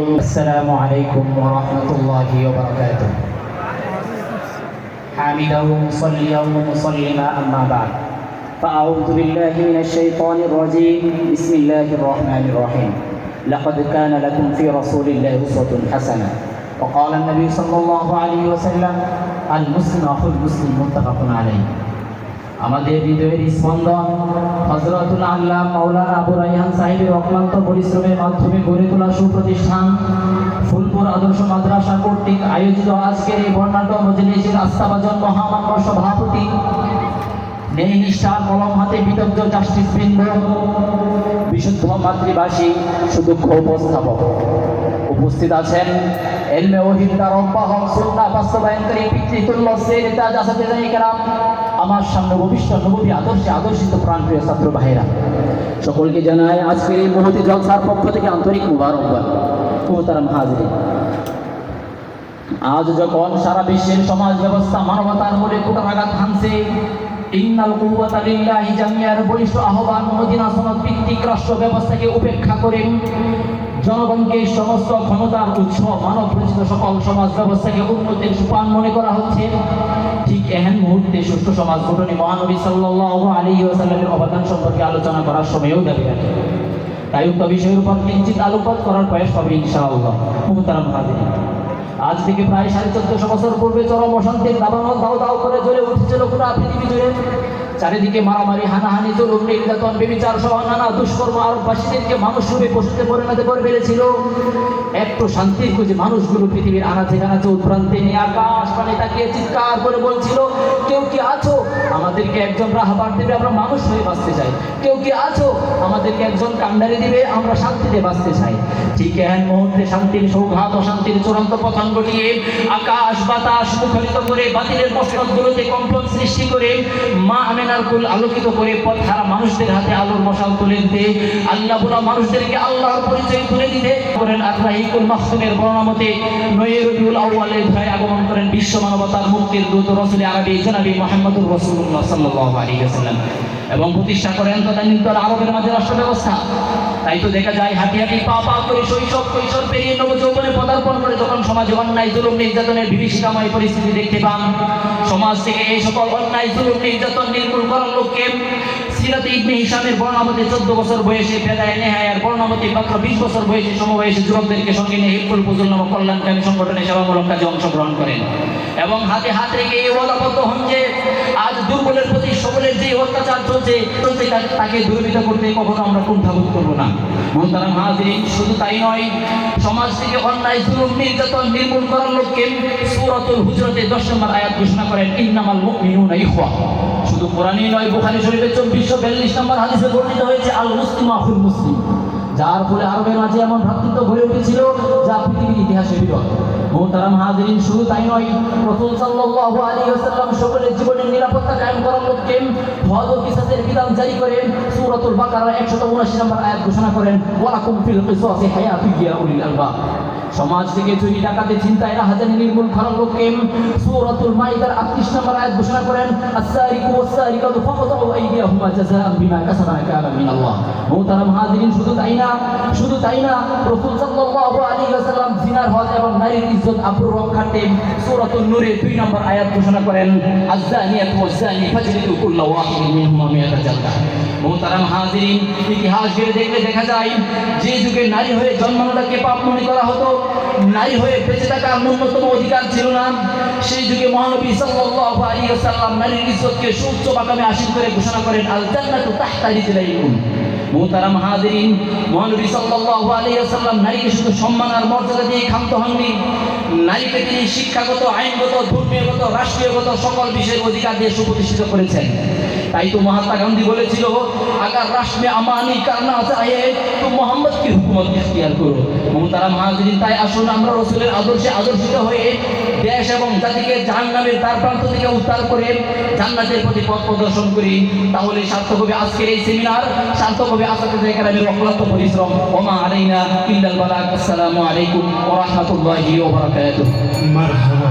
السلام عليكم ورحمة الله وبركاته. حامدا مصليا ومسلما أما بعد فأعوذ بالله من الشيطان الرجيم. بسم الله الرحمن الرحيم. لقد كان لكم في رسول الله أسوة حسنة. وقال النبي صلى الله عليه وسلم المسلم أخو المسلم متفق عليه. আমাদের হৃদয়ের স্পন্দন হযরতুল আল্লাহ মাওলানা আবু রায়হান সাহেবের অক্লান্ত পরিশ্রমের মাধ্যমে গড়ে তোলা সুপ্রতিষ্ঠান ফুলপুর আদর্শ মাদ্রাসা কর্তৃক আয়োজিত আজকের এই বর্ণাঢ্য মজলিসের আস্থাভাজন মহামান্য সভাপতি নেই নিষ্ঠার কলম হাতে বিদগ্ধ জাস্টিসবৃন্দ, বিশুদ্ধ মাতৃভাষী সুদক্ষ উপস্থাপক, উপস্থিত আছেন এলমে ওহীর রব্বাহ সুন্নাহ বাস্তবায়নকারী পিতৃতুল্য শ্রেণীতা জাসাতিজানি কেরাম, আমার সামনে ভবিষ্যৎ নবী আদর্শে আদর্শিত প্রাণপ্রিয় ছাত্র ভাইরা, সকলকে জানাই আজকের এই মহতী জলসার পক্ষ থেকে আন্তরিক মুবারকবাদ। মুহতারাম হাজিরিন, আজ যখন সারা বিশ্বের সমাজ ব্যবস্থা মানবতার মূলে কুটাঘাত হানছে, ইন্নাল কুওয়াতা লিল্লাহি জামিয়ার বলিষ্ঠ আহ্বান মদিনা সনদ ভিত্তিক রাষ্ট্র ব্যবস্থাকে উপেক্ষা করে জনগণকে সমস্ত ক্ষমতার উৎস মানব রচিত সকল সমাজ ব্যবস্থাকে উন্নতির সোপান মনে করা হচ্ছে, ঠিক এহেন মুহূর্তে সুষ্ঠু সমাজ গঠনে মহানবী সাল্লাল্লাহু আলাইহি ওয়াসাল্লামের অবদান সম্পর্কে আলোচনা করার সময়ও দাবি রাখে। তাই উক্ত বিষয়ের উপর কিঞ্চিত আলোকপাত করার প্রয়াস হবে ইনশাআল্লাহ। মুহতারাম হাজিরিন, আজ থেকে প্রায় 1450 বছর পূর্বে চরম অশান্তির দাবানল দাও দাও করে জ্বলে উঠেছিল গোটা পৃথিবী জুড়ে। চারিদিকে মারামারি, হানাহানি, জুলুম, নির্যাতন, ব্যভিচার সহ নানা দুষ্কর্ম আরববাসীদেরকে মানুষ রূপে পশুতে পরিণত করে ফেলেছিল। একটু শান্তির খুঁজে মানুষগুলো পৃথিবীর আনাচে কানাচে উৎপ্রান্তে নিয়ে আকাশ পানে তাকিয়ে চিৎকার করে বলছিল, কেউ কি আছো আমাদেরকে একজন রাহবার দেবে, আমরা মানুষ হয়ে বাঁচতে চাই। কেউ কি আছো আমাদেরকে একজন কান্ডারি দিবে, আমরা শান্তিতে বাঁচতে চাই। ঠিক এহেন মুহূর্তে শান্তির সৌঘাত অশান্তির চূড়ান্ত পতন ঘটিয়ে আকাশ বাতাস মুখরিত করে বাতিলের মসনদগুলোতে কম্পন সৃষ্টি করে মা আমেনার কুল আলোকিত করে পথহারা মানুষদের হাতে আলোর মশাল তুলে দিতে, আল্লাহ বলা মানুষদেরকে আল্লাহর পরিচয় তুলে দিতে করেন আররাহিকুল মাহসুমের বর্ণনামতে 9 রবিউল আউয়ালের ধায় আগমন করেন বিশ্ব মানবতার মুক্তির দূত রাসূল আরবি জনাবি মুহাম্মদুর রাসূলুল্লাহ সাল্লাল্লাহু আলাইহি ওয়াসাল্লাম এবং প্রতিষ্ঠা করেন তদানীন্তন আরবের মাঝে রাষ্ট্র ব্যবস্থা। তাই তো দেখা যায় হাঁটি হাঁটি পা পা করে শৈশব কৈশোর পেরিয়ে নবযৌবনে পদার্পণ করে যখন সমাজে অন্যায় জুলুম নির্যাতনের বিভীষিকাময় পরিস্থিতি দেখতে পান, সমাজ থেকে এই সকল অন্যায় জুলুম নির্যাতন নির্মূল করার লক্ষ্যে সিরাত ইবনে হিশামের বর্ণনামতে 14 বছর বয়সে বেদায়ে নেহায়ার বর্ণনামতে মাত্র 20 বছর বয়সে সমবয়সী যুবকদেরকে সঙ্গে নিয়ে হিফজুল ফুজুল নামক কল্যাণকামী সংগঠনে সেবামূলক কাজে অংশগ্রহণ করেন এবং হাতে হাত রেখে এই ওয়াদাবদ্ধ হন যে আজ দুর্বলের প্রতি সবলের যে অত্যাচার চলছে তাকে দুর্বৃত্ত করতে কখনো আমরা কুণ্ঠাবোধ করবো না। মুহতারাম হাজিরিন, শুধু তাই নয়, সমাজ থেকে অন্যায় জুলুম নির্যাতন নির্মূল করার লক্ষ্যে সূরাতুল হুজরাতে 10 নম্বর আয়াত ঘোষণা করেন ইন্নামাল মুমিনুনা ইখওয়া। শুধু কোরআনই নয়, বুখারী শরীফে 2442 নম্বর হাদিসে বর্ণিত হয়েছে আল মুসলিমু আখুল মুসলিম, যার ফলে আরবের মাঝে এমন ভ্রাতৃত্ব গড়ে উঠেছিল যা পৃথিবীর ইতিহাসে বিরল। মুহতারাম হাজিরিন, শুধু তাই নয়, রাসূল সাল্লাল্লাহু আলাইহি ওয়াসাল্লাম সকলের জীবনের নিরাপত্তা কায়েম করার লক্ষ্যে হদ ও কিসাসের বিধান জারি করে সূরাতুল বাকারার 179 নম্বর আয়াত ঘোষণা করেন ওয়ালাকুম ফিল কিসাসি হায়াতুন ইয়া উলিল আলবাব। সমাজ থেকে চুরি ডাকাতি ছিনতাই রাহাজানি নির্মূল করার লক্ষ্যে সূরাতুল মাইদার 38 নম্বর আয়াত ঘোষণা করেন আস-সারিকু ওয়াস-সারিকাতু ফাকতাউ আইদিয়াহুমা জাযাআন বিমা কাসাবা নাকালাম মিনাল্লাহ। মুহতারাম হাজিরিন, শুধু তাই না, রাসূল সাল্লাল্লাহু আলাইহি ওয়াসাল্লাম জিনার হদ এবং নারীর ইজ্জত আবরু রক্ষার্থে সূরাতুন নূরের 2 নম্বর আয়াত ঘোষণা করেন আয-যানিয়াতু ওয়াজ-যানি ফাজলিদু কুল্লা ওয়াহিদিন মিনহুমা মিআতা জালদা। মুহতারাম হাজিরিন, ইতিহাস ঘেটে দেখলে দেখা যায় যে যুগে নারী হয়ে জন্মানোটাকে পাপ মনে করা হতো, নারী হয়ে বেঁচে থাকার ন্যূনতম অধিকার ছিল না, সেই যুগে মহানবী সাল্লাল্লাহু আলাইহি ওয়াসাল্লাম নারীর ইজ্জতকে সুউচ্চ মাকামে আসীন করে ঘোষণা করেন আল জান্নাতু তাহতা রিজলাইকুম। মুহতারাম হাজিরিন, মহানবী সাল্লাল্লাহু আলাইহি ওয়াসাল্লাম নারীকে শুধু সম্মান আর মর্যাদা দিয়ে ক্ষান্ত হননি, নারীকে তিনি শিক্ষাগত, আইনগত, ধর্মীয়গত, রাষ্ট্রীয়গত সকল বিষয়ের অধিকার দিয়ে সুপ্রতিষ্ঠিত করেছেন। তাই তো মহাত্মা গান্ধী বলেছিল আগার রাষ্ট্র में अमानी करना चाहिए तो मोहम्मद की हुकूमत इख्तियार करो। मुहताराम हाजिरिन, তাই আসুন আমরা রাসূলের আদর্শে আদর্শিত হয়ে দেশ এবং জাতিকে জাহান্নামের দ্বার প্রান্ত থেকে উদ্ধার করে জান্নাতের প্রতি পথ প্রদর্শন করি। তাহলে সার্থক হবে আজকের এই সেমিনার, সার্থক হবে আসাতিজা কেরামের অক্লান্ত পরিশ্রম। ওমা আলাইনা ইল্লাল বালাগ। আসসালামু আলাইকুম ওয়া রাহমাতুল্লাহি ওয়া বারাকাতুহু। মারহাবা।